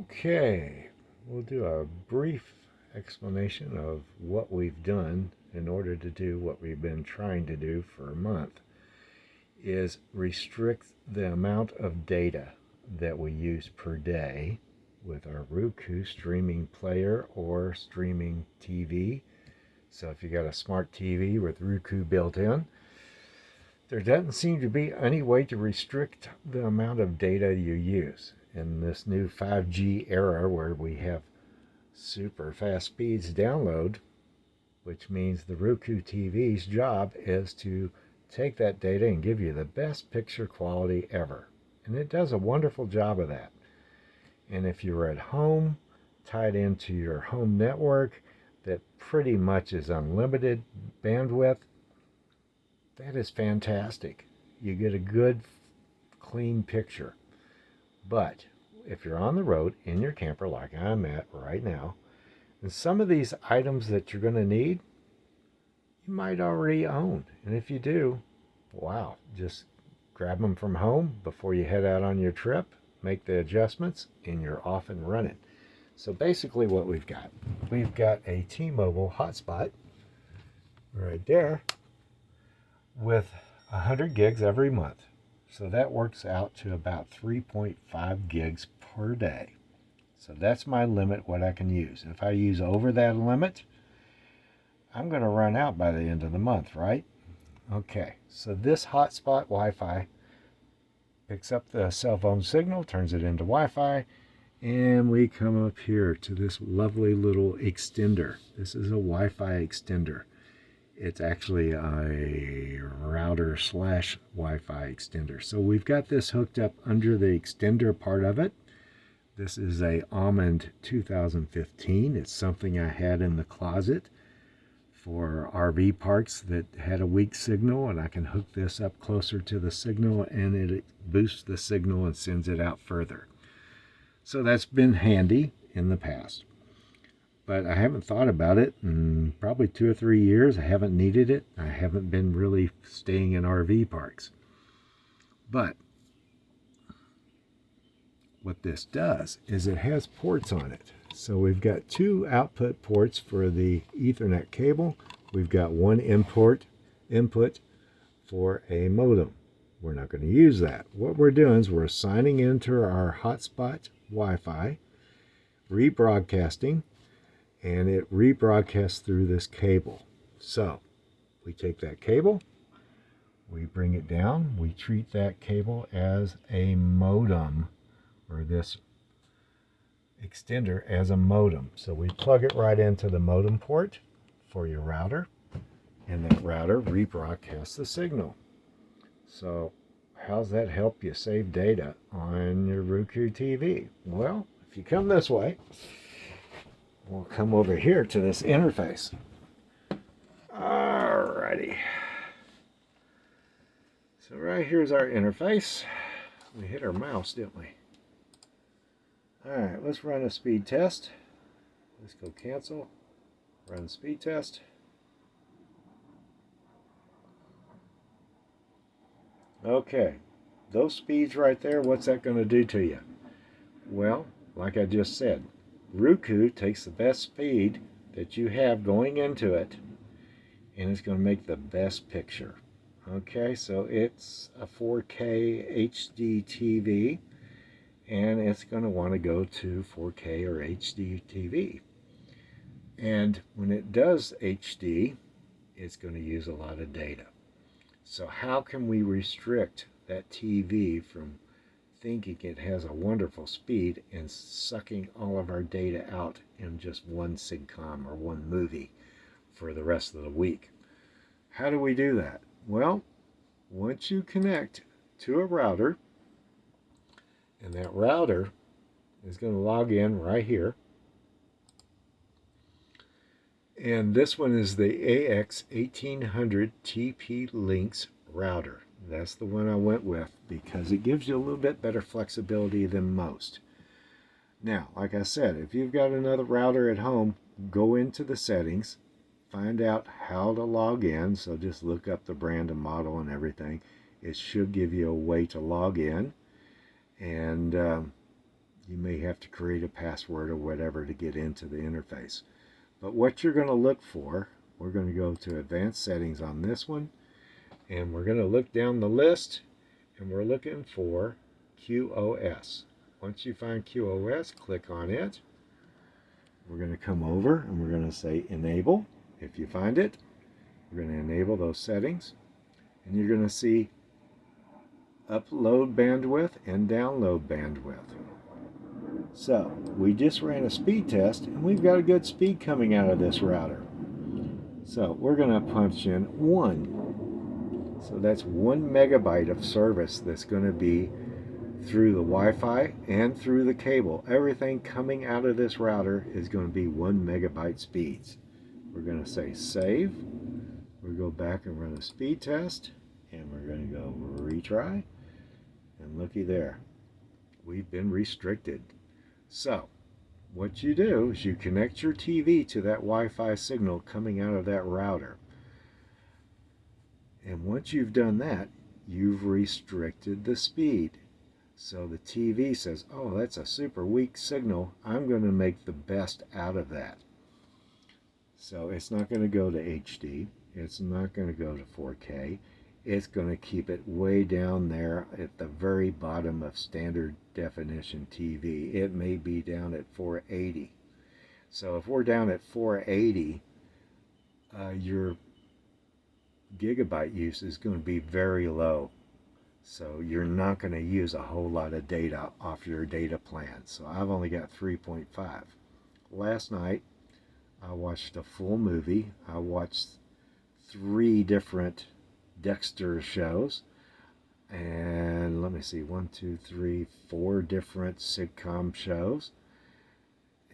Okay, we'll do a brief explanation of what we've done in order to do what we've been trying to do for a month, is restrict the amount of data that we use per day with our Roku streaming player or streaming TV. So if you got a smart TV with Roku built in, there doesn't seem to be any way to restrict the amount of data you use. In this new 5G era where we have super fast speeds download, which means the Roku TV's job is to take that data and give you the best picture quality ever. And it does a wonderful job of that. And if you're at home, tied into your home network that pretty much is unlimited bandwidth, that is fantastic. You get a good, clean picture. But if you're on the road in your camper like I'm at right now, and some of these items that you're going to need, you might already own. And if you do, wow, just grab them from home before you head out on your trip, make the adjustments, and you're off and running. So basically what we've got a T-Mobile hotspot right there with 100 gigs every month. So that works out to about 3.5 gigs per day. So that's my limit, what I can use. If I use over that limit, I'm going to run out by the end of the month, right? Okay, so this hotspot Wi-Fi picks up the cell phone signal, turns it into Wi-Fi, and we come up here to this lovely little extender. This is a Wi-Fi extender. It's actually a router slash Wi-Fi extender. So we've got this hooked up under the extender part of it. This is a Almond 2015. It's something I had in the closet for RV parks that had a weak signal, and I can hook this up closer to the signal and it boosts the signal and sends it out further. So that's been handy in the past. But I haven't thought about it in probably 2 or 3 years. I haven't needed it. I haven't been really staying in RV parks. But what this does is it has ports on it. So we've got 2 output ports for the Ethernet cable. We've got 1 input for a modem. We're not going to use that. What we're doing is we're signing into our hotspot Wi-Fi, rebroadcasting, and it rebroadcasts through this cable. So we take that cable, we bring it down, we treat that cable as a modem, or this extender as a modem. So we plug it right into the modem port for your router, and that router rebroadcasts the signal. So how's that help you save data on your Roku TV? Well, if you come this way, we'll come over here to this interface. Alrighty. So right here's our interface. We hit our mouse, didn't we? Alright, let's run a speed test. Let's go cancel. Run speed test. Okay, those speeds right there, what's that going to do to you? Well, like I just said, Roku takes the best speed that you have going into it, and it's going to make the best picture. Okay, so it's a 4K HD TV, and it's going to want to go to 4K or HD TV. And when it does HD, it's going to use a lot of data. So how can we restrict that TV from thinking it has a wonderful speed and sucking all of our data out in just one sitcom or one movie for the rest of the week? How do we do that? Well, once you connect to a router, and that router is going to log in right here, and this one is the AX1800 TP-Lynx router. That's the one I went with because it gives you a little bit better flexibility than most. Now, like I said, if you've got another router at home, go into the settings, find out how to log in. So just look up the brand and model and everything. It should give you a way to log in. And You may have to create a password or whatever to get into the interface. But what you're going to look for, we're going to go to advanced settings on this one, and we're going to look down the list, and we're looking for QoS. Once you find QoS, click on it. We're going to come over and we're going to say enable. If you find it, we're going to enable those settings, and you're going to see upload bandwidth and download bandwidth. So we just ran a speed test and we've got a good speed coming out of this router. So we're going to punch in 1. So that's 1 megabyte of service that's going to be through the Wi-Fi and through the cable. Everything coming out of this router is going to be 1 megabyte speeds. We're going to say save. We'll go back and run a speed test, and we're going to go retry. And looky there, we've been restricted. So what you do is you connect your TV to that Wi-Fi signal coming out of that router. And once you've done that, you've restricted the speed. So the TV says, oh, that's a super weak signal. I'm going to make the best out of that. So it's not going to go to HD. It's not going to go to 4K. It's going to keep it way down there at the very bottom of standard definition TV. It may be down at 480. So if we're down at 480, your gigabyte use is going to be very low. So you're not going to use a whole lot of data off your data plan. So I've only got 3.5. Last night, I watched a full movie. I watched 3 different Dexter shows, and let me see, 4 different sitcom shows,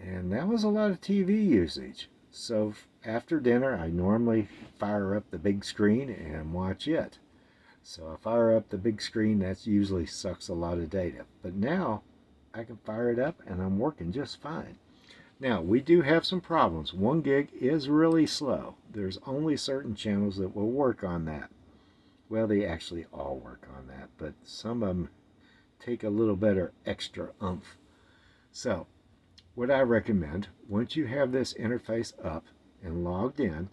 and that was a lot of TV usage. So after dinner, I normally fire up the big screen and watch it. So I fire up the big screen, that usually sucks a lot of data, but now I can fire it up and I'm working just fine. Now, we do have some problems. 1 gig is really slow. There's only certain channels that will work on that. Well, they actually all work on that, but some of them take a little better extra oomph. So, what I recommend, once you have this interface up and logged in,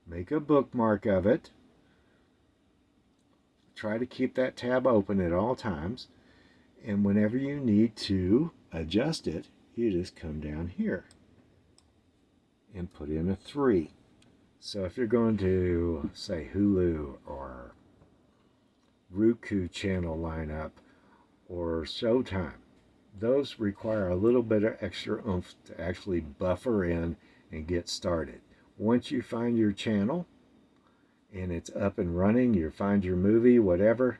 make a bookmark of it. Try to keep that tab open at all times. And whenever you need to adjust it, you just come down here and put in a 3. So if you're going to, say, Hulu or Roku channel lineup or Showtime, those require a little bit of extra oomph to actually buffer in and get started. Once you find your channel and it's up and running, you find your movie, whatever,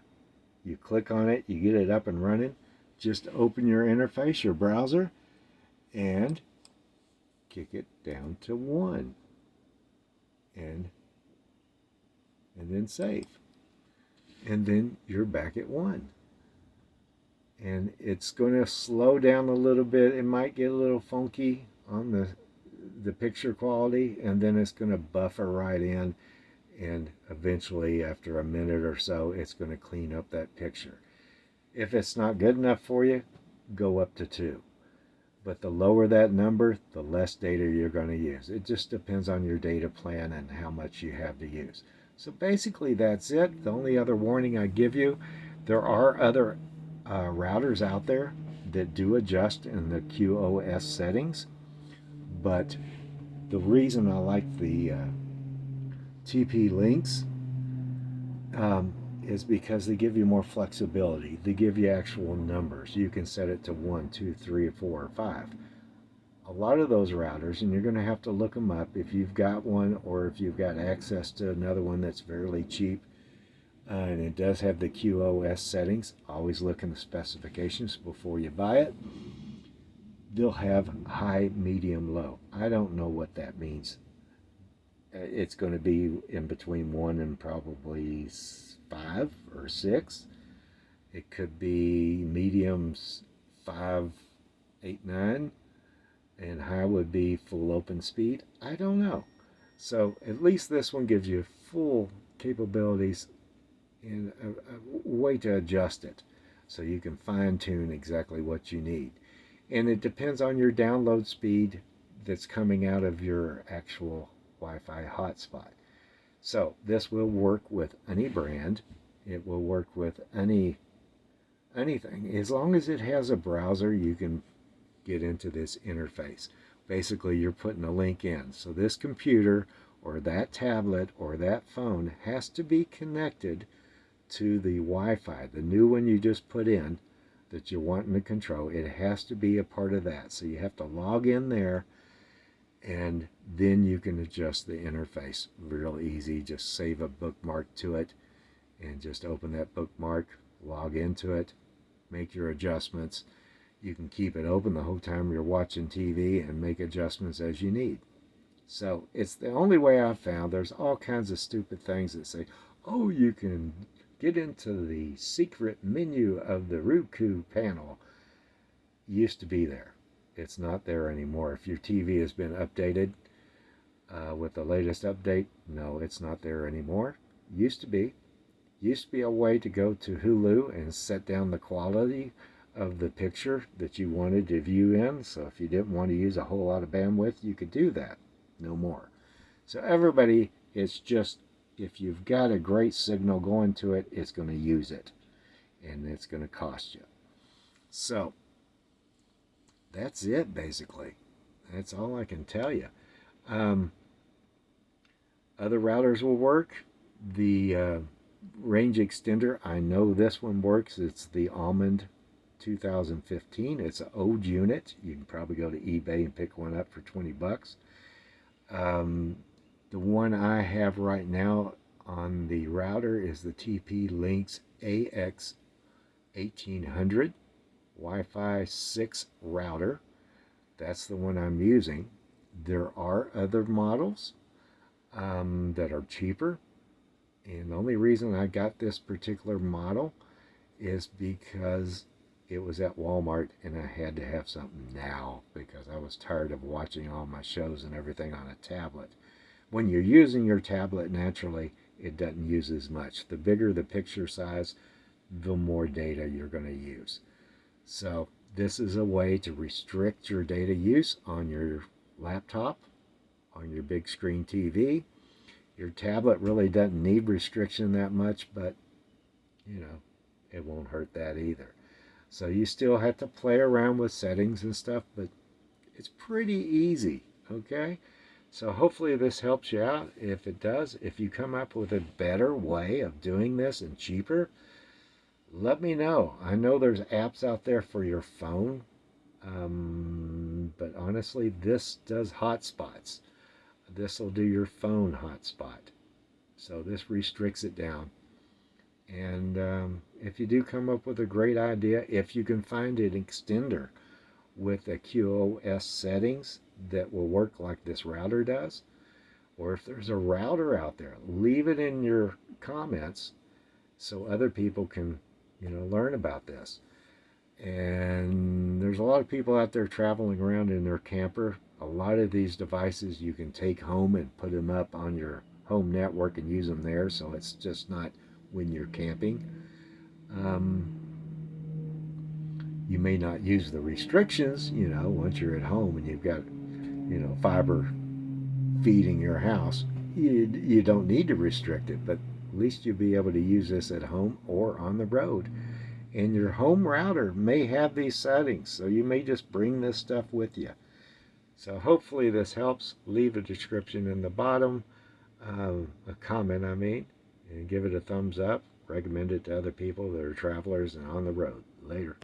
you click on it, you get it up and running, just open your interface, your browser, and kick it down to 1. And then save. And then you're back at 1. And it's going to slow down a little bit. It might get a little funky on the picture quality, and then it's going to buffer right in, and eventually after a minute or so it's going to clean up that picture. If it's not good enough for you, go up to 2. But the lower that number, the less data you're going to use. It just depends on your data plan and how much you have to use. So basically that's it. The only other warning I give you, there are other routers out there that do adjust in the QoS settings. But the reason I like the TP-Links is because they give you more flexibility. They give you actual numbers. You can set it to 1, 2, 3, 4, or 5. A lot of those routers, and you're going to have to look them up if you've got one or if you've got access to another one that's fairly cheap, and it does have the QoS settings. Always look in the specifications before you buy it. They'll have high, medium, low. I don't know what that means. It's going to be in between 1 and probably 5 or 6. It could be mediums 5, 8, 9, and high would be full open speed. I don't know. So at least this one gives you full capabilities and a way to adjust it. so you can fine tune exactly what you need. And it depends on your download speed that's coming out of your actual Wi-Fi hotspot. So this will work with any brand. It will work with anything. As long as it has a browser, you can get into this interface. Basically, you're putting a link in. So this computer or that tablet or that phone has to be connected to the Wi-Fi, the new one you just put in that you're wanting to control. It has to be a part of that. So you have to log in there, and then you can adjust the interface real easy. Just save a bookmark to it and just open that bookmark, log into it, make your adjustments. You can keep it open the whole time you're watching TV and make adjustments as you need. So it's the only way I've found. There's all kinds of stupid things that say, oh, you can get into the secret menu of the Roku panel. Used to be there. It's not there anymore. If your TV has been updated with the latest update, no, it's not there anymore. Used to be. Used to be a way to go to Hulu and set down the quality of the picture that you wanted to view in. So if you didn't want to use a whole lot of bandwidth, you could do that. No more. So everybody, it's just, if you've got a great signal going to it, it's going to use it. And it's going to cost you. So that's it, basically. That's all I can tell you. Other routers will work. The range extender, I know this one works. It's the Almond 2015. It's an old unit. You can probably go to eBay and pick one up for 20 bucks. The one I have right now on the router is the TP-Link's AX 1800 Wi-Fi 6 router. That's the one I'm using. There are other models that are cheaper. And the only reason I got this particular model is because it was at Walmart and I had to have something now because I was tired of watching all my shows and everything on a tablet. When you're using your tablet naturally, it doesn't use as much. The bigger the picture size, the more data you're going to use. So this is a way to restrict your data use on your laptop, on your big screen TV. Your tablet really doesn't need restriction that much, but you know, it won't hurt that either. So you still have to play around with settings and stuff, but it's pretty easy, okay? So hopefully this helps you out. If it does, if you come up with a better way of doing this and cheaper, let me know. I know there's apps out there for your phone, but honestly, this does hotspots. This will do your phone hotspot. So this restricts it down. And if you do come up with a great idea, if you can find an extender with a QoS settings that will work like this router does, or if there's a router out there, leave it in your comments so other people can, learn about this. And there's a lot of people out there traveling around in their camper. A lot of these devices you can take home and put them up on your home network and use them there, so it's just not when you're camping. You may not use the restrictions, once you're at home and you've got, fiber feeding your house. You don't need to restrict it, but at least you'll be able to use this at home or on the road. And your home router may have these settings, so you may just bring this stuff with you. So hopefully this helps. Leave a description in the bottom, a comment and give it a thumbs up. Recommend it to other people that are travelers and on the road. Later.